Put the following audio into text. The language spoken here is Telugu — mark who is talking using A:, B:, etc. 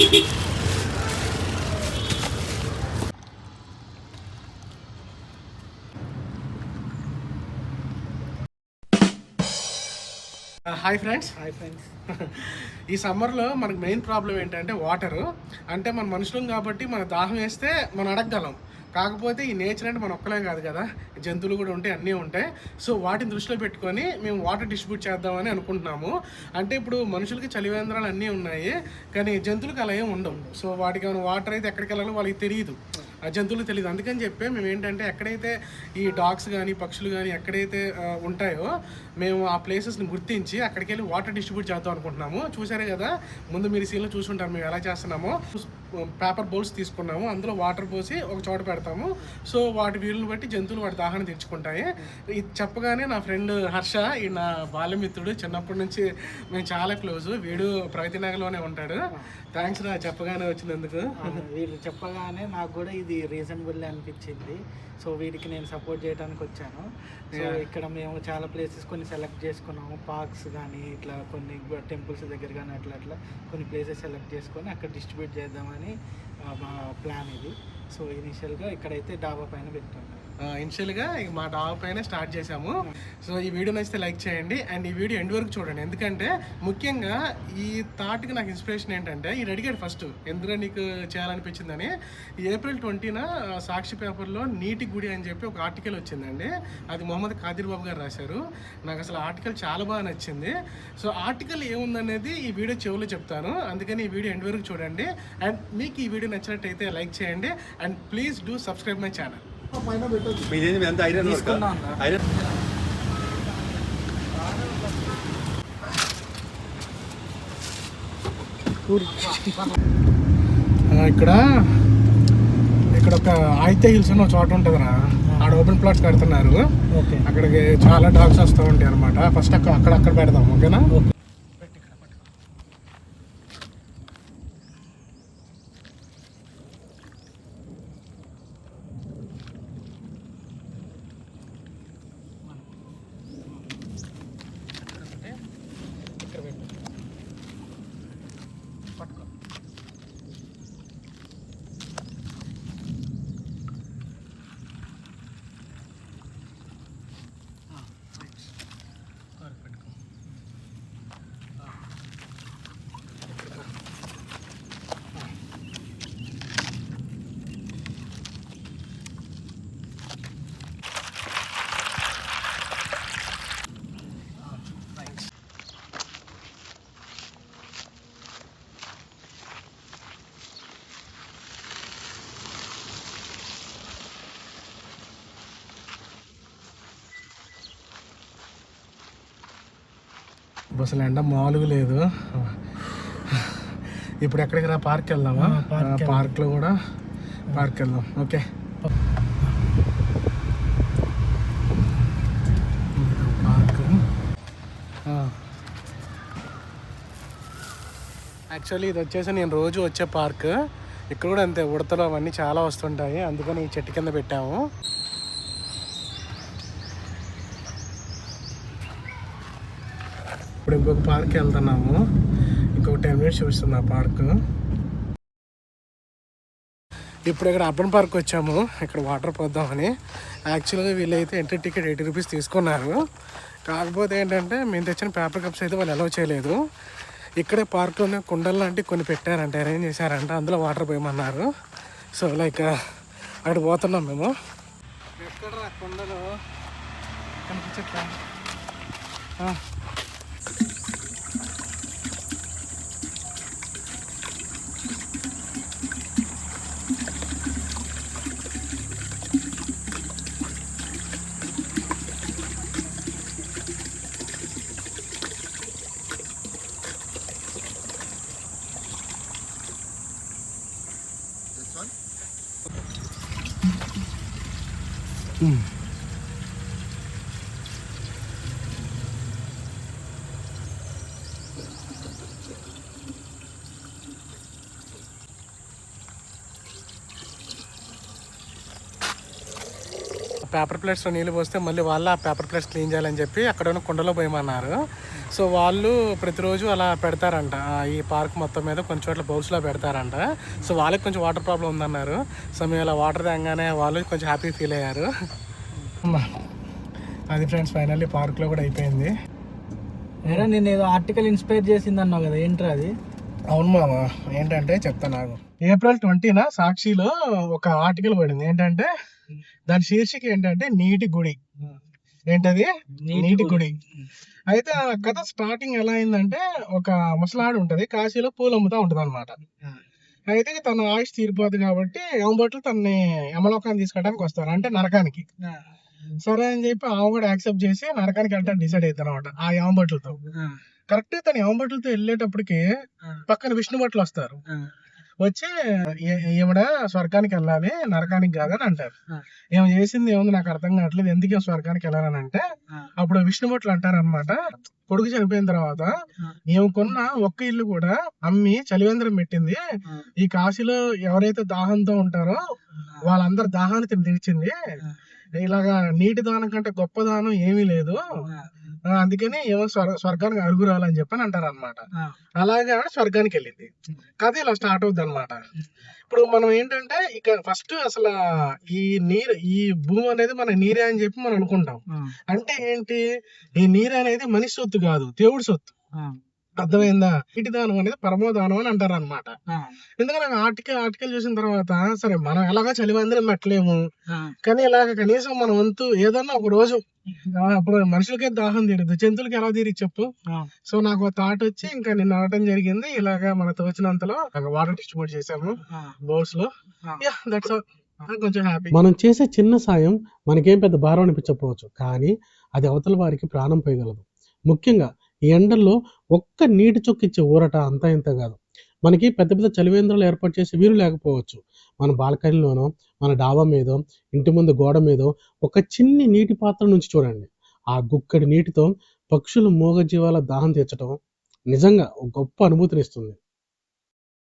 A: Hi friends. ఈ సమ్మర్లో మనకు మెయిన్ ప్రాబ్లం ఏంటంటే వాటరు. అంటే మన మనుషులం కాబట్టి మన దాహం వేస్తే మనం అడగగలం. కాకపోతే ఈ నేచర్ అంటే మన ఒక్కలే కాదు కదా, జంతువులు కూడా ఉంటాయి, అన్నీ ఉంటాయి. సో వాటిని దృష్టిలో పెట్టుకొని మేము వాటర్ డిస్ట్రిబ్యూట్ చేద్దామని అనుకుంటున్నాము. అంటే ఇప్పుడు మనుషులకి చలివేంద్రాలు అన్నీ ఉన్నాయి, కానీ జంతువులకు అలా ఏం ఉండవు. సో వాటికి ఏమైనా వాటర్ అయితే ఎక్కడికి వెళ్ళాలో వాళ్ళకి తెలియదు, ఆ జంతువులకు తెలియదు. అందుకని చెప్పి మేము ఏంటంటే ఎక్కడైతే ఈ డాగ్స్ కానీ పక్షులు కానీ ఎక్కడైతే ఉంటాయో మేము ఆ ప్లేసెస్ని గుర్తించి అక్కడికి వెళ్ళి వాటర్ డిస్ట్రిబ్యూట్ చేద్దాం అనుకుంటున్నాము. చూసారే కదా, ముందు మీరు సీన్లో చూసుంటారు మేము ఎలా చేస్తున్నామో. పేపర్ బౌల్స్ తీసుకున్నాము, అందులో వాటర్ పోసి ఒక చోట పెడతాము. సో వాటి వీలుని బట్టి జంతువులు వాటి దాహాన్ని తెచ్చుకుంటాయి. ఇది చెప్పగానే నా ఫ్రెండ్ హర్ష, ఈ నా బాల్యమిత్రుడు, చిన్నప్పటి నుంచి మేము చాలా క్లోజ్. వీడు ప్రగతి నగర్లోనే ఉంటాడు. థ్యాంక్స్ రా చెప్పగానే వచ్చినందుకు.
B: వీళ్ళు చెప్పగానే నాకు కూడా ఇది రీజనబుల్ అనిపించింది. సో వీడికి నేను సపోర్ట్ చేయడానికి వచ్చాను. సో ఇక్కడ మేము చాలా ప్లేసెస్ కొన్ని సెలెక్ట్ చేసుకున్నాము, పార్క్స్ కానీ ఇట్లా కొన్ని టెంపుల్స్ దగ్గర కానీ అట్లా కొన్ని ప్లేసెస్ సెలెక్ట్ చేసుకొని అక్కడ డిస్ట్రిబ్యూట్ చేద్దామని మా ప్లాన్ ఇది. సో ఇనిషియల్గా ఇక్కడైతే డాబా పైన పెట్టాము.
A: ఇనిషియల్గా మా డాబా పైన స్టార్ట్ చేసాము. సో ఈ వీడియో నచ్చితే లైక్ చేయండి అండ్ ఈ వీడియో ఎండ్ వరకు చూడండి. ఎందుకంటే ముఖ్యంగా ఈ థాట్కి నాకు ఇన్స్పిరేషన్ ఏంటంటే, ఈ అడిగాడు ఫస్ట్ ఎందులో నీకు చేయాలనిపించిందని. ఏప్రిల్ 20న సాక్షి పేపర్లో నీటి గుడి అని చెప్పి ఒక ఆర్టికల్ వచ్చిందండి. అది మొహమ్మద్ ఖాదిర్ బాబు గారు రాశారు. నాకు అసలు ఆర్టికల్ చాలా బాగా నచ్చింది. సో ఆర్టికల్ ఏముందనేది ఈ వీడియో చివరిలో చెప్తాను, అందుకని ఈ వీడియో ఎండ్ వరకు చూడండి. అండ్ మీకు ఈ వీడియో నచ్చినట్టయితే లైక్ చేయండి and please do subscribe my channel. ఇక్కడ ఒక ఆయితే హిల్స్ అని ఒక చోట ఉంటుందిరా, ఆడ ఓపెన్ ప్లాట్స్ కడుతున్నారు. అక్కడికి చాలా డాగ్స్ వస్తూ ఉంటాయి అనమాట. ఫస్ట్ అక్కడ పెడదాం, ఓకేనా? అసలు ఎండ మామూలుగా లేదు. ఇప్పుడు ఎక్కడికి రా, పార్క్ వెళ్దామా? పార్క్లో కూడా పార్క్ వెళ్దాం, ఓకే? పార్క్ యాక్చువల్లీ ఇది వచ్చేసి నేను రోజు వచ్చే పార్క్. ఇక్కడ కూడా అంతే, ఉడతలు అవన్నీ చాలా వస్తుంటాయి, అందుకని ఈ చెట్టు కింద పెట్టాము. ఇప్పుడు ఇంకొక పార్క్కి వెళ్తున్నాము, ఇంకొక 10 minutes చూపిస్తుంది ఆ పార్క్. ఇప్పుడు ఇక్కడ అర్బన్ పార్క్ వచ్చాము, ఇక్కడ వాటర్ పోద్దామని. యాక్చువల్గా వీళ్ళైతే ఎంట్రీ టికెట్ 80 rupees తీసుకున్నారు. కాకపోతే ఏంటంటే మేము తెచ్చిన పేపర్ కప్స్ అయితే వాళ్ళు అలౌ చేయలేదు. ఇక్కడే పార్క్లోనే కుండలు లాంటివి కొన్ని పెట్టారంట, అరేంజ్ చేశారంట, అందులో వాటర్ పోయమన్నారు. సో లైక్ అక్కడ పోతున్నాం మేము. ఎక్కడ కుండలు కనిపించట్లా. పేపర్ ప్లేట్స్లో నీళ్ళు పోస్తే మళ్ళీ వాళ్ళు ఆ పేపర్ ప్లేట్స్ క్లీన్ చేయాలని చెప్పి అక్కడ ఉన్న కుండలో పోయమన్నారు. సో వాళ్ళు ప్రతిరోజు అలా పెడతారంట, ఈ పార్క్ మొత్తం మీద కొన్ని చోట్ల బౌల్స్లో పెడతారంట. సో వాళ్ళకి కొంచెం వాటర్ ప్రాబ్లం ఉందన్నారు. సో మేము ఇలా వాటర్ తాగానే వాళ్ళు కొంచెం హ్యాపీ ఫీల్ అయ్యారు. అది ఫ్రెండ్స్, ఫైనల్లీ పార్క్లో కూడా అయిపోయింది.
B: ఏరా నేను ఏదో ఆర్టికల్ ఇన్స్పైర్ చేసింది అన్నావు కదా, ఏంట్రా అది?
A: అవును మామ, ఏంటంటే చెప్తాను నాకు. April 20న సాక్షిలో ఒక ఆర్టికల్ పడింది. ఏంటంటే దాని శీర్షిక ఏంటంటే నీటి గుడి. ఏంటది? నీటి గుడి. అయితే ఆ కథ స్టార్టింగ్ ఎలా అయిందంటే, ఒక ముసలాడు ఉంటది, కాశీలో పూలు అమ్ముతా ఉంటది అనమాట. అయితే తన ఆయుష్ తీరిపోతుంది కాబట్టి యమభటులు తనని యమలోకాన్ని తీసుకోవడానికి వస్తారు, అంటే నరకానికి. సరే అని చెప్పి ఆమె కూడా యాక్సెప్ట్ చేసి నరకానికి వెళ్ళడానికి డిసైడ్ అవుతారు అనమాట ఆ యమభటులతో. కరెక్ట్ తన యమభటులతో వెళ్ళేటప్పటికి పక్కన విష్ణు భటులు వస్తారు. వచ్చి ఈవిడ స్వర్గానికి వెళ్ళాలి, నరకానికి కాదని అంటారు. ఏమి చేసింది ఏముంది నాకు అర్థం కావట్లేదు, ఎందుకు స్వర్గానికి వెళ్ళాలని అంటే, అప్పుడు విష్ణు భటులు అంటారు అనమాట, కొడుకు చనిపోయిన తర్వాత ఏమి కొన్న ఒక్క ఇల్లు కూడా అమ్మి చలివేంద్రం పెట్టింది. ఈ కాశీలో ఎవరైతే దాహంతో ఉంటారో వాళ్ళందరి దాహాన్ని తీర్చింది. ఇలాగా నీటి దానం కంటే గొప్ప దానం ఏమీ లేదు, అందుకని ఏమో స్వర్గానికి అరుగురాలని చెప్పని అంటారు అనమాట. అలాగే స్వర్గానికి వెళ్ళింది. కథ ఇలా స్టార్ట్ అవుద్ది అనమాట. ఇప్పుడు మనం ఏంటంటే ఇక ఫస్ట్ అసలు ఈ నీరు, ఈ భూమి అనేది మన నీరే అని చెప్పి మనం అనుకుంటాం. అంటే ఏంటి, ఈ నీరు అనేది మనిషి సొత్తు కాదు, దేవుడి సొత్తు. అర్థమైందా? నీటి దానం అనేది పరమోదానం అని అంటారు అనమాట. ఎందుకంటే ఆర్టికల్ చూసిన తర్వాత సరే మనం ఎలాగో చలివందరం పెట్టలేము, కానీ ఇలాగ కనీసం మన వంతు ఏదన్నా ఒక రోజు, అప్పుడు మనుషులకే దాహం తీరదు, జంతువులకి ఎలా తీరి చెప్పు. సో నాకు థాట్ వచ్చి ఇంకా నేను ఆడటం జరిగింది. ఇలాగా మనతో వచ్చినంతలో వాటర్ డిస్ట్రిబ్యూట్ చేసాము బౌల్స్ లో. కొంచెం హ్యాపీ.
C: మనం చేసే చిన్న సాయం మనకేం పెద్ద భారం అనిపించకపోవచ్చు, కానీ అది అవతల వారికి ప్రాణం పోయగలదు. ముఖ్యంగా ఈ ఎండల్లో ఒక్క నీటి చొక్కిచ్చే ఊరట అంతా ఇంత కాదు. మనకి పెద్ద పెద్ద చలివేంద్రాలు ఏర్పాటు చేసి వీలు లేకపోవచ్చు, మన బాల్కనీలోనో మన డాబా మీదో ఇంటి ముందు గోడ మీదో ఒక చిన్ని నీటి పాత్ర నుంచి చూడండి. ఆ గుక్కడి నీటితో పక్షులు మూగజీవాల దాహం తీర్చడం నిజంగా ఒక గొప్ప అనుభూతినిస్తుంది.